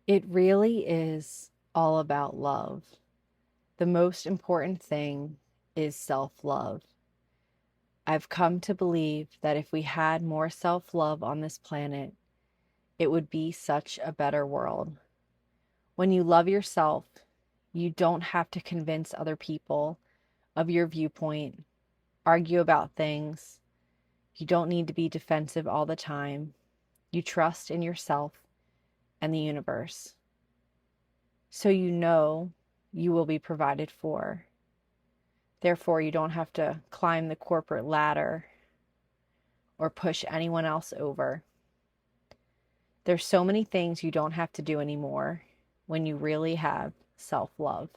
It really is all about love. The most important thing is self-love. I've come to believe that if we had more self-love on this planet, it would be such a better world. When you love yourself, you don't have to convince other people of your viewpoint, argue about things. You don't need to be defensive all the time. You trust in yourself and the universe. So you know you will be provided for. Therefore, you don't have to climb the corporate ladder or push anyone else over. There's so many things you don't have to do anymore when you really have self-love.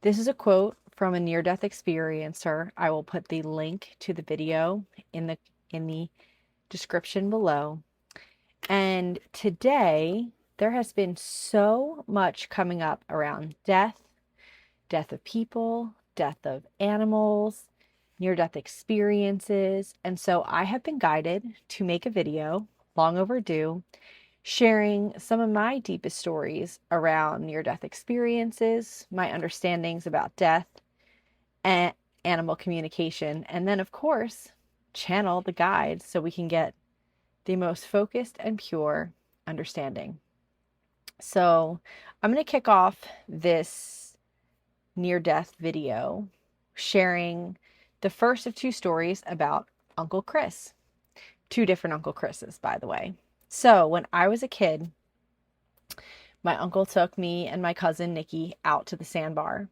This is a quote from a near-death experiencer. I will put the link to the video in the description below. And today, there has been so much coming up around death of people, death of animals, near-death experiences. And so I have been guided to make a video, long overdue, sharing some of my deepest stories around near-death experiences, my understandings about death and animal communication, and then, of course, channel the guides so we can get the most focused and pure understanding. So I'm going to kick off this near-death video sharing the first of two stories about Uncle Chris. Two different Uncle Chris's, by the way. So when I was a kid, my uncle took me and my cousin Nikki out to the sandbar,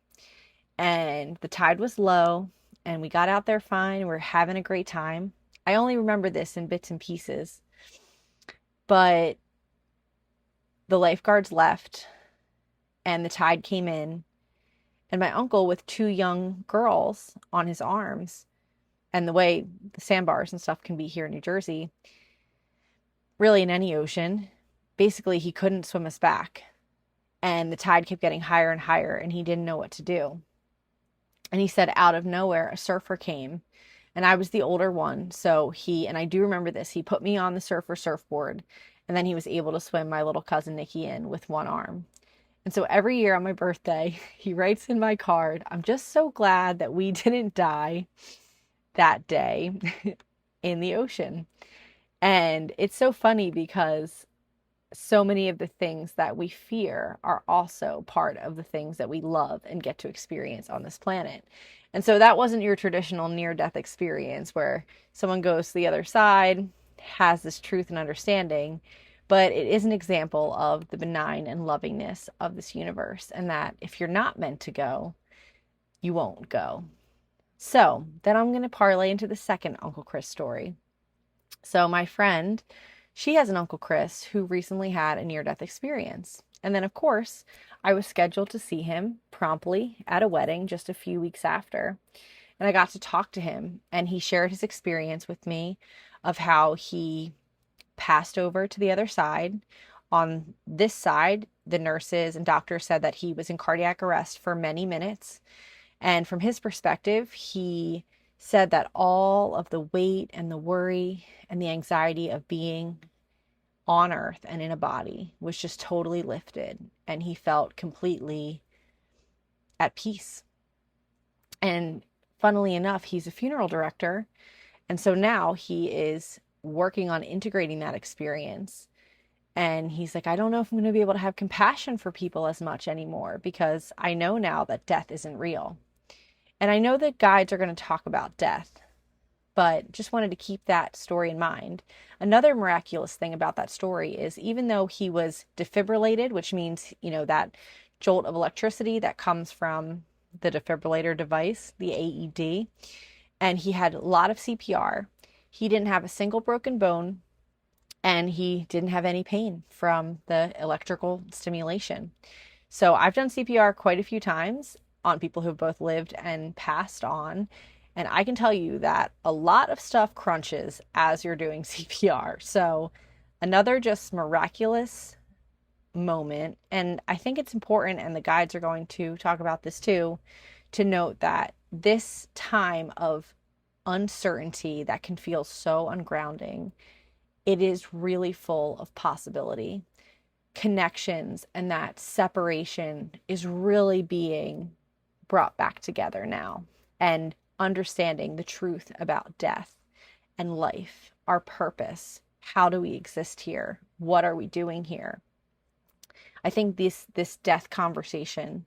and the tide was low, and we got out there fine. We were having a great time. I only remember this in bits and pieces, but the lifeguards left, and the tide came in, and my uncle with two young girls on his arms, and the way the sandbars and stuff can be here in New Jersey, really in any ocean, basically he couldn't swim us back. And the tide kept getting higher and higher, and he didn't know what to do. And he said out of nowhere, a surfer came, and I was the older one. So and I do remember this, he put me on the surfboard, and then he was able to swim my little cousin Nikki in with one arm. And so every year on my birthday, he writes in my card, "I'm just so glad that we didn't die that day in the ocean." And it's so funny because so many of the things that we fear are also part of the things that we love and get to experience on this planet. And so that wasn't your traditional near-death experience where someone goes to the other side, has this truth and understanding, but it is an example of the benign and lovingness of this universe, and that if you're not meant to go, you won't go. So then I'm going to parlay into the second Uncle Chris story. So my friend, she has an Uncle Chris who recently had a near-death experience. And then, of course, I was scheduled to see him promptly at a wedding just a few weeks after. And I got to talk to him, and he shared his experience with me of how he passed over to the other side. On this side, the nurses and doctors said that he was in cardiac arrest for many minutes. And from his perspective, he said that all of the weight and the worry and the anxiety of being on earth and in a body was just totally lifted, and he felt completely at peace. And funnily enough, he's a funeral director, and so now he is working on integrating that experience. And he's like, I don't know if I'm going to be able to have compassion for people as much anymore, because I know now that death isn't real. And I know that guides are going to talk about death, but just wanted to keep that story in mind. Another miraculous thing about that story is even though he was defibrillated, which means, that jolt of electricity that comes from the defibrillator device, the AED, and he had a lot of CPR, he didn't have a single broken bone, and he didn't have any pain from the electrical stimulation. So I've done CPR quite a few times on people who've both lived and passed on. And I can tell you that a lot of stuff crunches as you're doing CPR. So another just miraculous moment. And I think it's important, and the guides are going to talk about this too, to note that this time of uncertainty that can feel so ungrounding, it is really full of possibility. connections and that separation is really being brought back together now, and understanding the truth about death and life, our purpose. How do we exist here? What are we doing here? I think this death conversation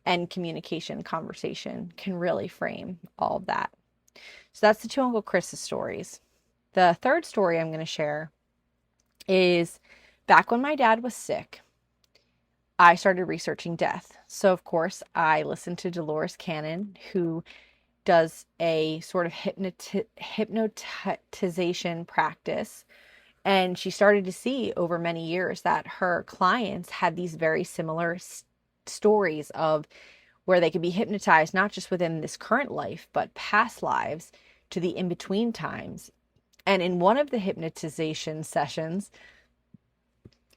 and communication conversation can really frame all of that. So that's the two Uncle Chris's stories. The third story I'm going to share is back when my dad was sick, I started researching death. So, of course, I listened to Dolores Cannon, who does a sort of hypnotization practice. And she started to see over many years that her clients had these very similar stories of where they could be hypnotized, not just within this current life, but past lives to the in-between times. And in one of the hypnotization sessions,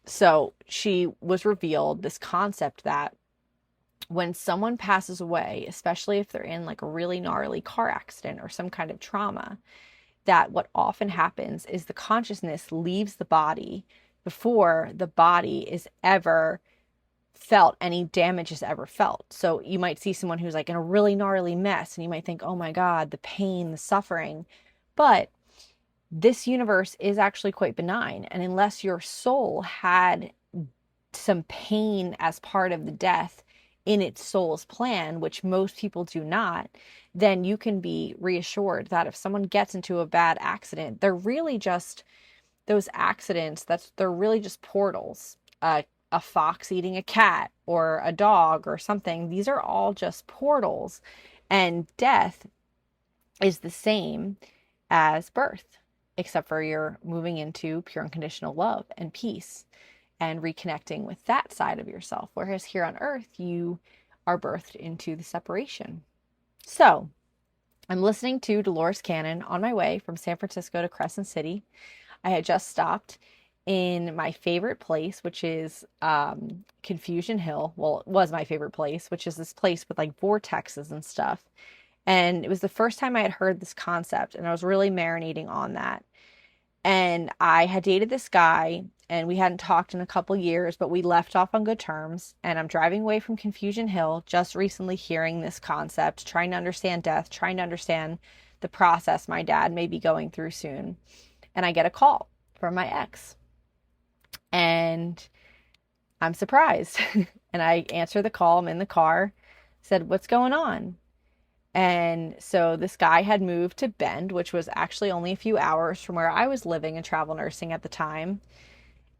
so she was revealed this concept that when someone passes away, especially if they're in like a really gnarly car accident or some kind of trauma, that what often happens is the consciousness leaves the body before the body is ever felt, any damage is ever felt. So you might see someone who's like in a really gnarly mess and you might think, oh my God, the pain, the suffering. But this universe is actually quite benign. And unless your soul had some pain as part of the death in its soul's plan, which most people do not, then you can be reassured that if someone gets into a bad accident, they're really just those accidents, they're really just portals. A fox eating a cat or a dog or something, these are all just portals. And death is the same as birth, except for you're moving into pure unconditional love and peace and reconnecting with that side of yourself. Whereas here on earth, you are birthed into the separation. So I'm listening to Dolores Cannon on my way from San Francisco to Crescent City. I had just stopped in my favorite place, which is Confusion Hill. Well, it was my favorite place, which is this place with like vortexes and stuff. And it was the first time I had heard this concept, and I was really marinating on that. And I had dated this guy, and we hadn't talked in a couple years, but we left off on good terms. And I'm driving away from Confusion Hill, just recently hearing this concept, trying to understand death, trying to understand the process my dad may be going through soon. And I get a call from my ex. And I'm surprised. And I answer the call. I'm in the car. Said, what's going on? And so this guy had moved to Bend, which was actually only a few hours from where I was living and travel nursing at the time.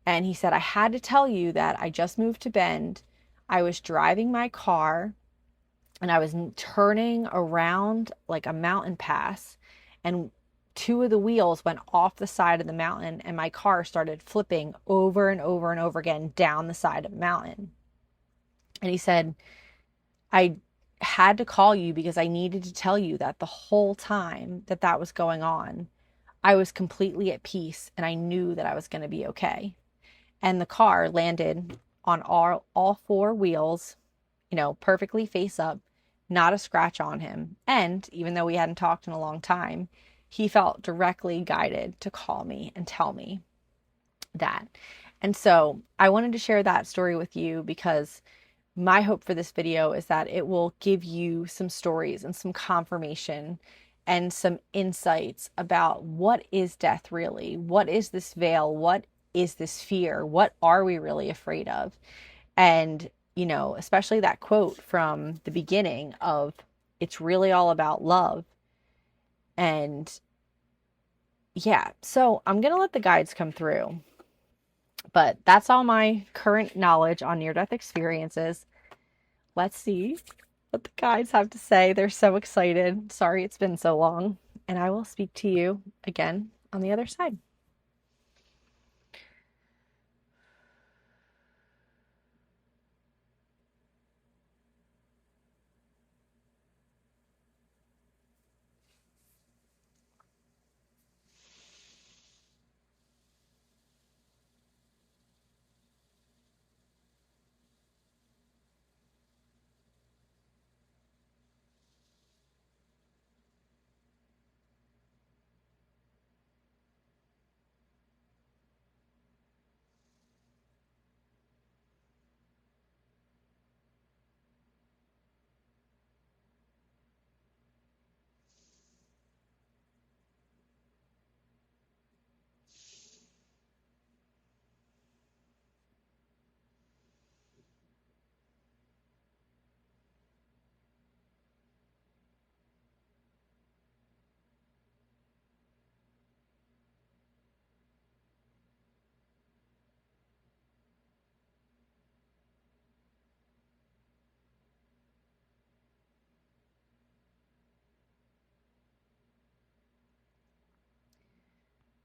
And he said, I had to tell you that I just moved to Bend. I was driving my car and I was turning around like a mountain pass, and two of the wheels went off the side of the mountain and my car started flipping over and over and over again down the side of the mountain. And he said, I had to call you because I needed to tell you that the whole time that that was going on, I was completely at peace and I knew that I was going to be okay. And the car landed on all four wheels, perfectly face up, not a scratch on him. And even though we hadn't talked in a long time, he felt directly guided to call me and tell me that. And so I wanted to share that story with you because my hope for this video is that it will give you some stories and some confirmation and some insights about what is death really? What is this veil? What is this fear? What are we really afraid of? And, especially that quote from the beginning of it's really all about love. And yeah, so I'm going to let the guides come through. But that's all my current knowledge on near-death experiences. Let's see what the guides have to say. They're so excited. Sorry it's been so long. And I will speak to you again on the other side.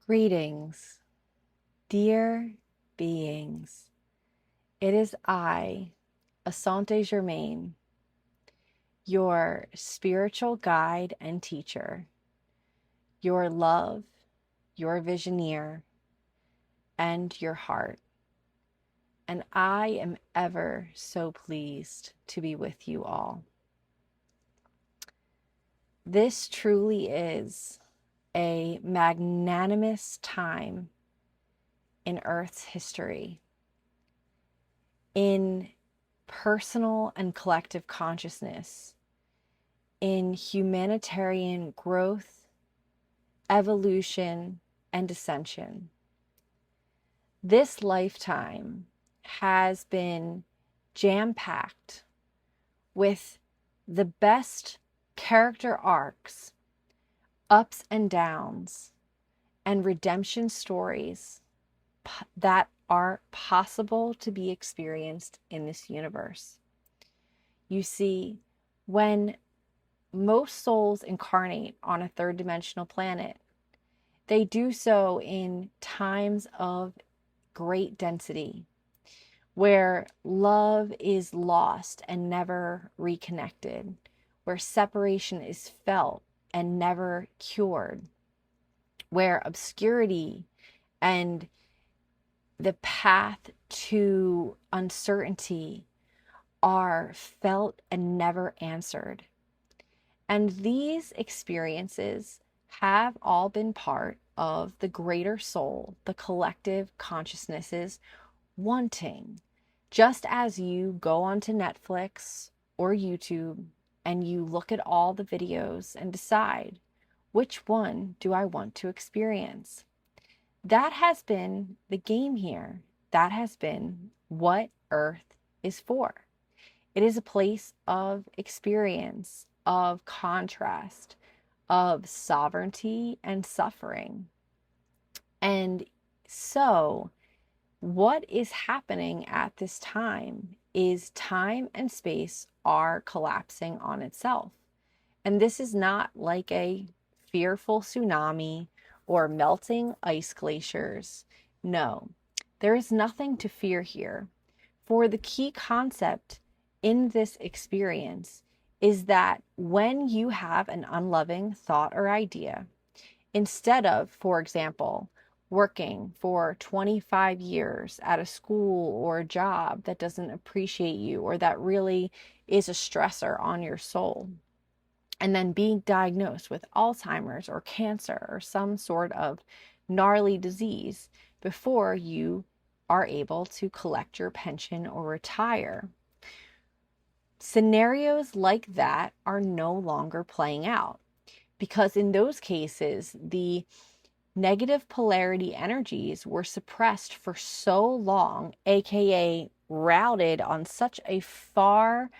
Greetings, dear beings. It is I, Asante Germain, your spiritual guide and teacher, your love, your visioneer, and your heart. And I am ever so pleased to be with you all. This truly is a magnanimous time in Earth's history, in personal and collective consciousness, in humanitarian growth, evolution, and ascension. This lifetime has been jam-packed with the best character arcs, ups and downs, and redemption stories that are possible to be experienced in this universe. You see, when most souls incarnate on a third dimensional planet, they do so in times of great density, where love is lost and never reconnected, where separation is felt and never cured, where obscurity and the path to uncertainty are felt and never answered. And these experiences have all been part of the greater soul, the collective consciousnesses wanting. Just as you go onto Netflix or YouTube and you look at all the videos and decide, which one do I want to experience? That has been the game here. That has been what Earth is for. It is a place of experience, of contrast, of sovereignty and suffering. And so, what is happening at this time is time and space are collapsing on itself. And this is not like a fearful tsunami or melting ice glaciers. No, there is nothing to fear here. For the key concept in this experience is that when you have an unloving thought or idea, instead of, for example, working for 25 years at a school or a job that doesn't appreciate you or that really is a stressor on your soul, and then being diagnosed with Alzheimer's or cancer or some sort of gnarly disease before you are able to collect your pension or retire. Scenarios like that are no longer playing out, because in those cases, the negative polarity energies were suppressed for so long, aka routed on such a far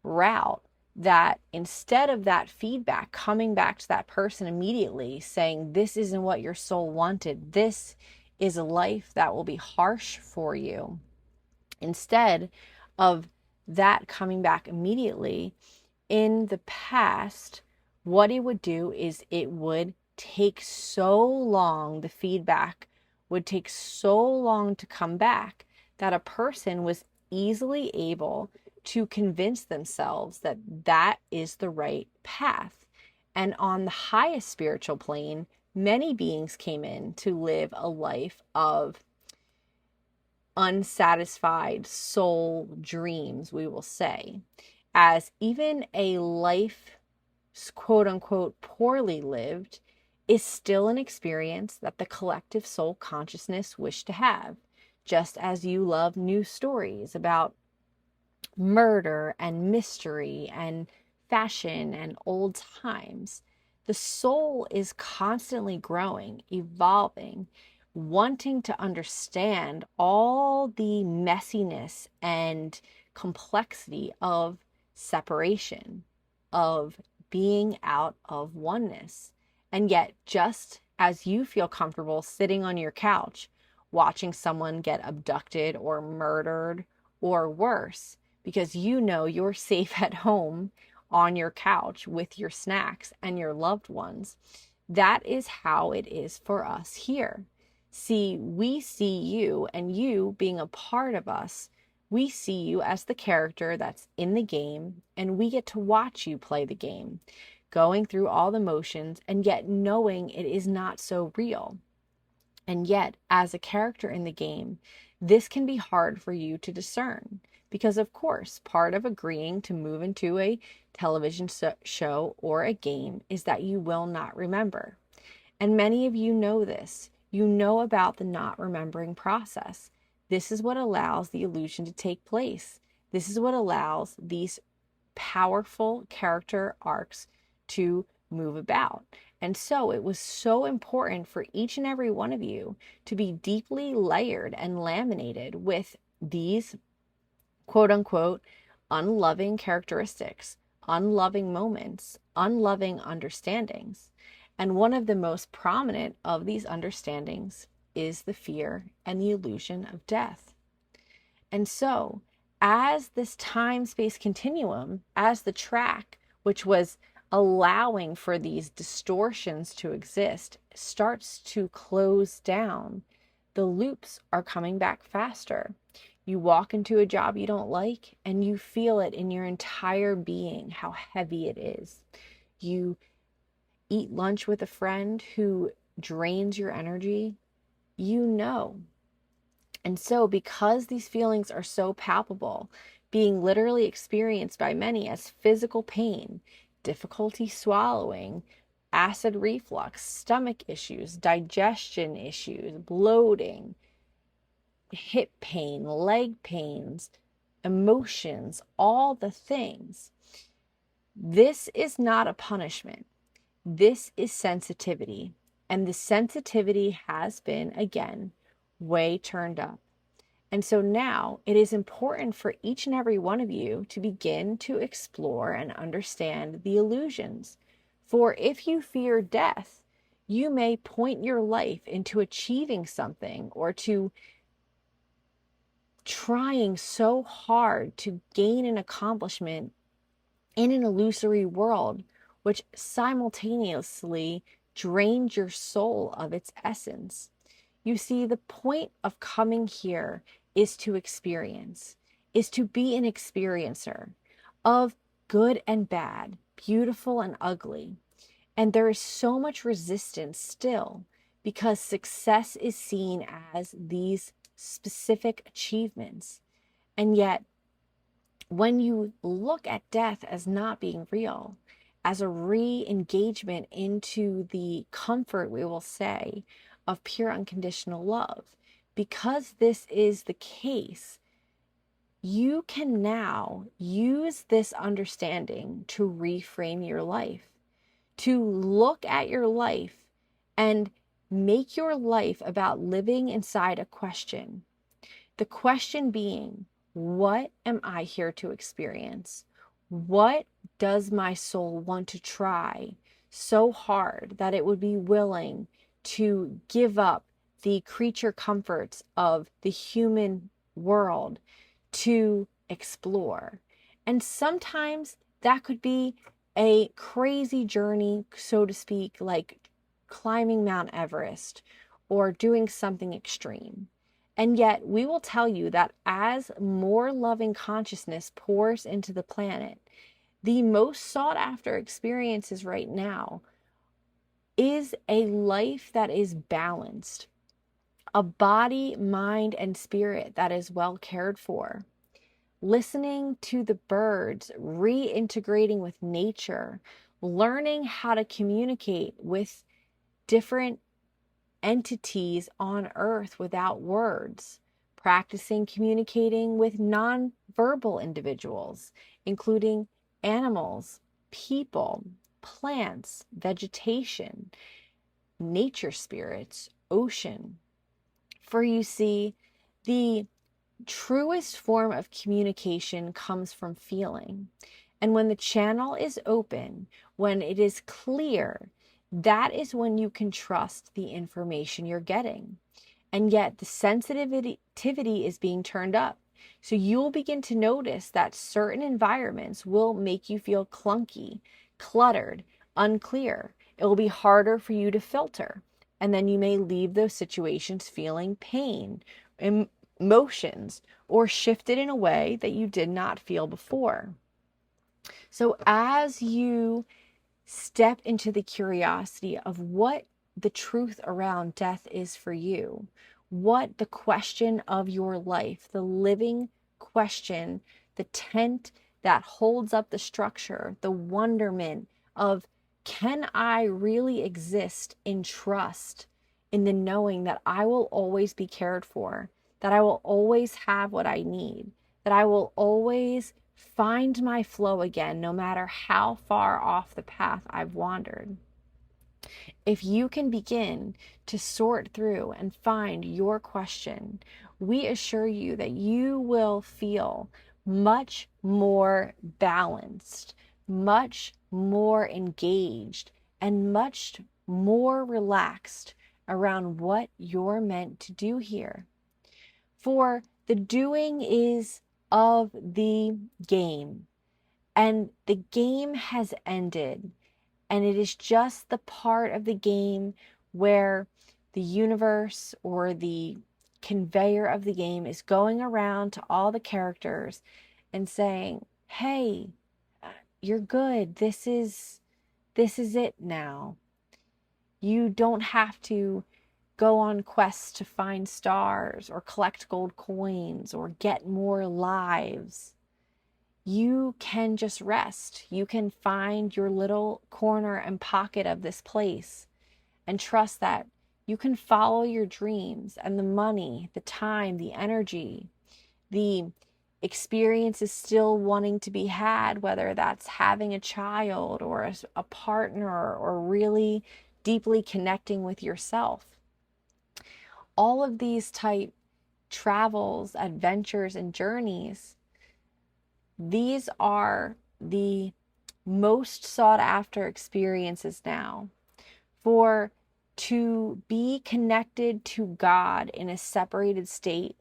route, that instead of that feedback coming back to that person immediately saying, this isn't what your soul wanted, this is a life that will be harsh for you, instead of that coming back immediately, in the past, what it would do is it would take so long, the feedback would take so long to come back, that a person was easily able to convince themselves that that is the right path. And on the highest spiritual plane, many beings came in to live a life of unsatisfied soul dreams, we will say, as even a life, quote unquote, poorly lived is still an experience that the collective soul consciousness wish to have. Just as you love new stories about murder and mystery and fashion and old times, the soul is constantly growing, evolving, wanting to understand all the messiness and complexity of separation, of being out of oneness. And yet, just as you feel comfortable sitting on your couch watching someone get abducted or murdered or worse, because you know you're safe at home on your couch with your snacks and your loved ones, That is how it is for us here. See, we see you, and you being a part of us, we see you as the character that's in the game, and we get to watch you play the game, going through all the motions, and yet knowing it is not so real. And yet, as a character in the game, this can be hard for you to discern because, of course, part of agreeing to move into a television show or a game is that you will not remember. And many of you know this. You know about the not remembering process. This is what allows the illusion to take place. This is what allows these powerful character arcs to move about. And so it was so important for each and every one of you to be deeply layered and laminated with these quote unquote unloving characteristics, unloving moments, unloving understandings. And one of the most prominent of these understandings is the fear and the illusion of death. And so, as this time-space continuum, as the track, which was allowing for these distortions to exist, starts to close down, the loops are coming back faster. You walk into a job you don't like, and you feel it in your entire being, how heavy it is. You eat lunch with a friend who drains your energy, you know. And so, because these feelings are so palpable, being literally experienced by many as physical pain, difficulty swallowing, acid reflux, stomach issues, digestion issues, bloating, hip pain, leg pains, emotions, all the things. This is not a punishment. This is sensitivity. And the sensitivity has been, again, way turned up. And so now it is important for each and every one of you to begin to explore and understand the illusions. For if you fear death, you may point your life into achieving something or to trying so hard to gain an accomplishment in an illusory world, which simultaneously drains your soul of its essence. You see, the point of coming here is to experience, is to be an experiencer of good and bad, beautiful and ugly. And there is so much resistance still because success is seen as these specific achievements. And yet, when you look at death as not being real, as a re-engagement into the comfort, we will say, of pure unconditional love, because this is the case, you can now use this understanding to reframe your life, to look at your life and make your life about living inside a question. The question being, what am I here to experience? What does my soul want to try so hard that it would be willing to give up the creature comforts of the human world to explore? And sometimes that could be a crazy journey, so to speak, like climbing Mount Everest or doing something extreme. And yet we will tell you that as more loving consciousness pours into the planet, the most sought after experiences right now is a life that is balanced, a body, mind, and spirit that is well cared for. Listening to the birds, reintegrating with nature, learning how to communicate with different entities on earth without words, practicing communicating with non-verbal individuals, including animals, people, plants, vegetation, nature spirits, ocean. For you see, the truest form of communication comes from feeling. And when the channel is open, when it is clear, that is when you can trust the information you're getting. And yet the sensitivity is being turned up. So you'll begin to notice that certain environments will make you feel clunky, cluttered, unclear. It will be harder for you to filter. And then you may leave those situations feeling pain, emotions, or shifted in a way that you did not feel before. So as you step into the curiosity of what the truth around death is for you, what the question of your life, the living question, the tent that holds up the structure, the wonderment of, can I really exist in trust, in the knowing that I will always be cared for, that I will always have what I need, that I will always find my flow again, no matter how far off the path I've wandered. If you can begin to sort through and find your question, we assure you that you will feel much more balanced, much more engaged, and much more relaxed around what you're meant to do here. For the doing is of the game, and the game has ended, and it is just the part of the game where the universe or the conveyor of the game is going around to all the characters and saying, hey, you're good, this is it now. You don't have to go on quests to find stars or collect gold coins or get more lives. You can just rest. You can find your little corner and pocket of this place and trust that you can follow your dreams, and the money, the time, the energy, the experience is still wanting to be had, whether that's having a child or a partner or really deeply connecting with yourself. All of these type travels, adventures, and journeys, these are the most sought after experiences now. For to be connected to God in a separated state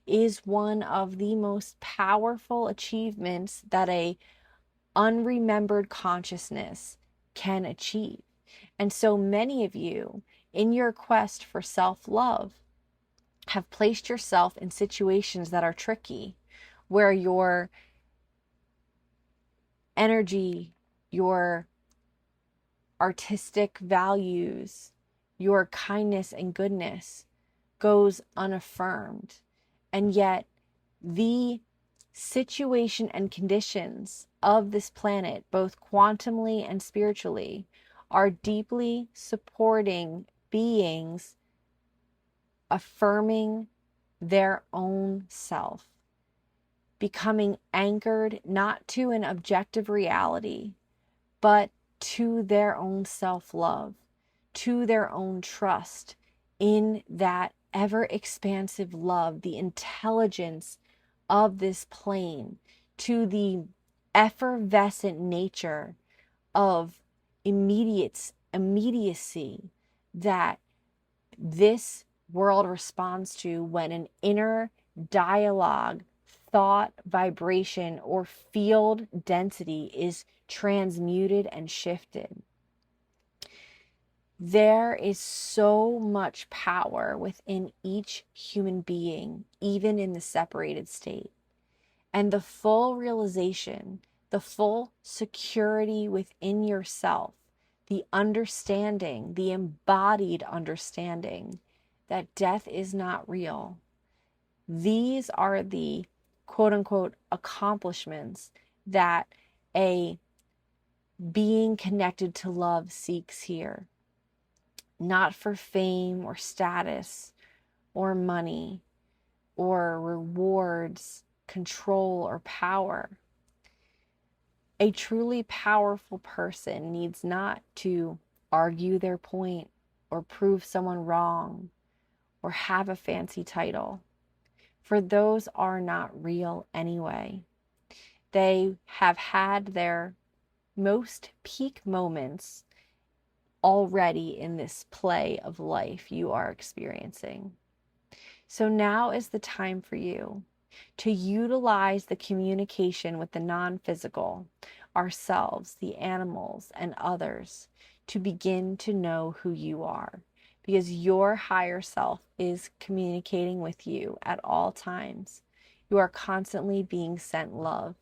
is one of the most powerful achievements that a unremembered consciousness can achieve. And so many of you, in your quest for self-love, have placed yourself in situations that are tricky, where your energy, your artistic values, your kindness and goodness goes unaffirmed. And yet the situation and conditions of this planet, both quantumly and spiritually, are deeply supporting beings affirming their own self, becoming anchored not to an objective reality, but to their own self-love, to their own trust in that ever expansive love, the intelligence of this plane, to the effervescent nature of immediacy that this world responds to when an inner dialogue, thought, vibration, or field density is transmuted and shifted. There is so much power within each human being, even in the separated state. And the full realization, the full security within yourself, the understanding, the embodied understanding that death is not real. These are the quote unquote accomplishments that a being connected to love seeks here. Not for fame or status or money or rewards, control, or power. A truly powerful person needs not to argue their point or prove someone wrong or have a fancy title, for those are not real anyway. They have had their most peak moments already in this play of life you are experiencing. So now is the time for you to utilize the communication with the non-physical, ourselves, the animals, and others, to begin to know who you are, because your higher self is communicating with you at all times. You are constantly being sent love,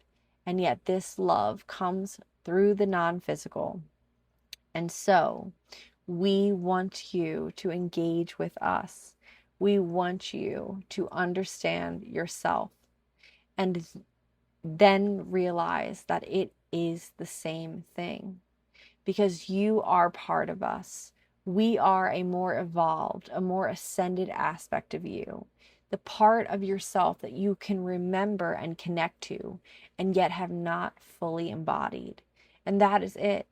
and yet this love comes through the non-physical. And so we want you to engage with us. We want you to understand yourself and then realize that it is the same thing, because you are part of us. We are a more evolved, a more ascended aspect of you, the part of yourself that you can remember and connect to, and yet have not fully embodied. And that is it.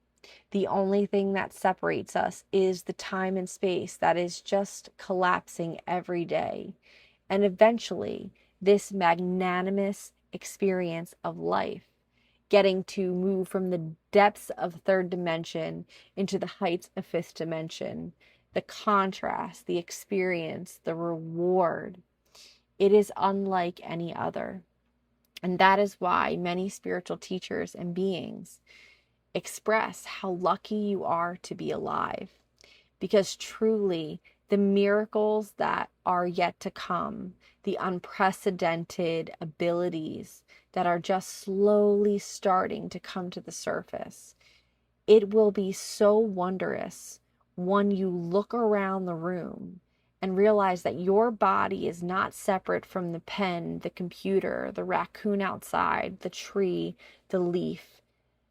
The only thing that separates us is the time and space that is just collapsing every day. And eventually, this magnanimous experience of life, getting to move from the depths of third dimension into the heights of fifth dimension, the contrast, the experience, the reward, it is unlike any other. And that is why many spiritual teachers and beings express how lucky you are to be alive, because truly the miracles that are yet to come, the unprecedented abilities that are just slowly starting to come to the surface, it will be so wondrous when you look around the room and realize that your body is not separate from the pen, the computer, the raccoon outside, the tree, the leaf,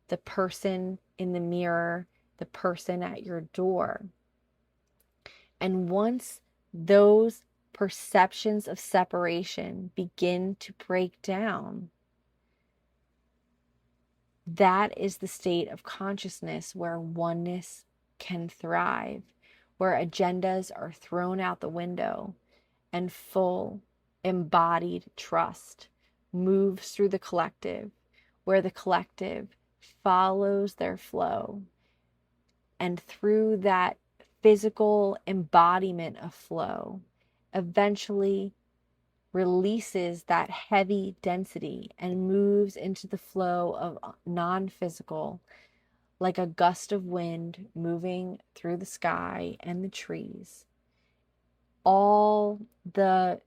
the person in the mirror, the person at your door. And once those perceptions of separation begin to break down, that is the state of consciousness where oneness can thrive, where agendas are thrown out the window and full embodied trust moves through the collective, where the collective follows their flow. And through that physical embodiment of flow, eventually releases that heavy density and moves into the flow of non-physical, like a gust of wind moving through the sky and the trees. All the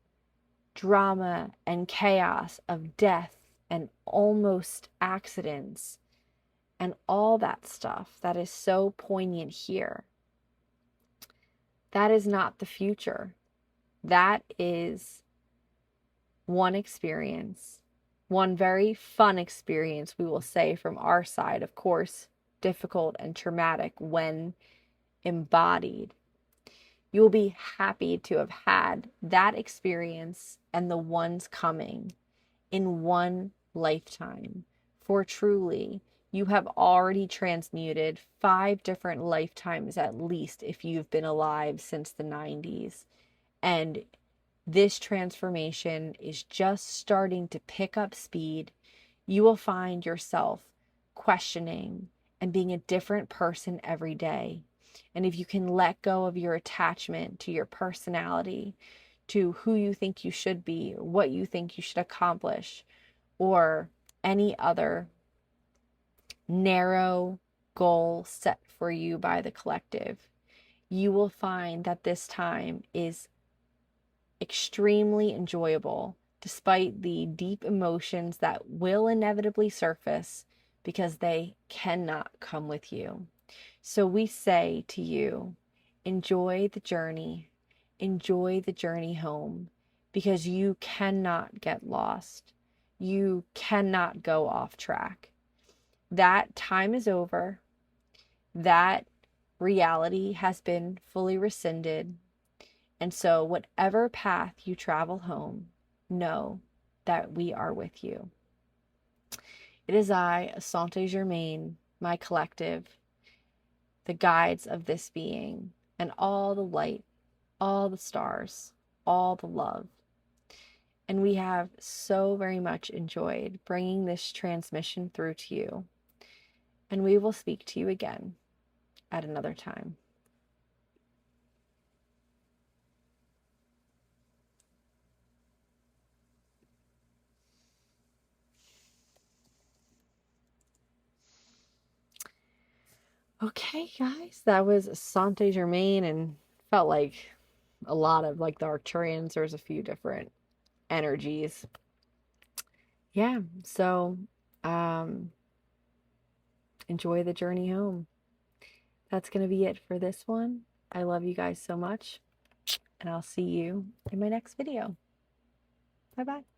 drama and chaos of death and almost accidents and all that stuff that is so poignant here, that is not the future. That is one experience, one very fun experience, we will say from our side, of course, difficult and traumatic when embodied. You will be happy to have had that experience and the ones coming in one lifetime. For truly, you have already transmuted 5 different lifetimes at least if you've been alive since the 90s. And this transformation is just starting to pick up speed. You will find yourself questioning and being a different person every day. And if you can let go of your attachment to your personality, to who you think you should be, or what you think you should accomplish, or any other narrow goal set for you by the collective, you will find that this time is extremely enjoyable, despite the deep emotions that will inevitably surface, because they cannot come with you. So we say to you, enjoy the journey home, because you cannot get lost. You cannot go off track. That time is over. That reality has been fully rescinded. And so whatever path you travel home, know that we are with you. It is I, Asante Germain, my collective, the guides of this being, and all the light, all the stars, all the love. And we have so very much enjoyed bringing this transmission through to you. And we will speak to you again at another time. Okay, guys, that was Asante Germain, and felt like a lot of like the Arcturians. There's a few different energies. Yeah, so um enjoy the journey home. That's gonna be it for this one. I love you guys so much, and I'll see you in my next video. Bye bye.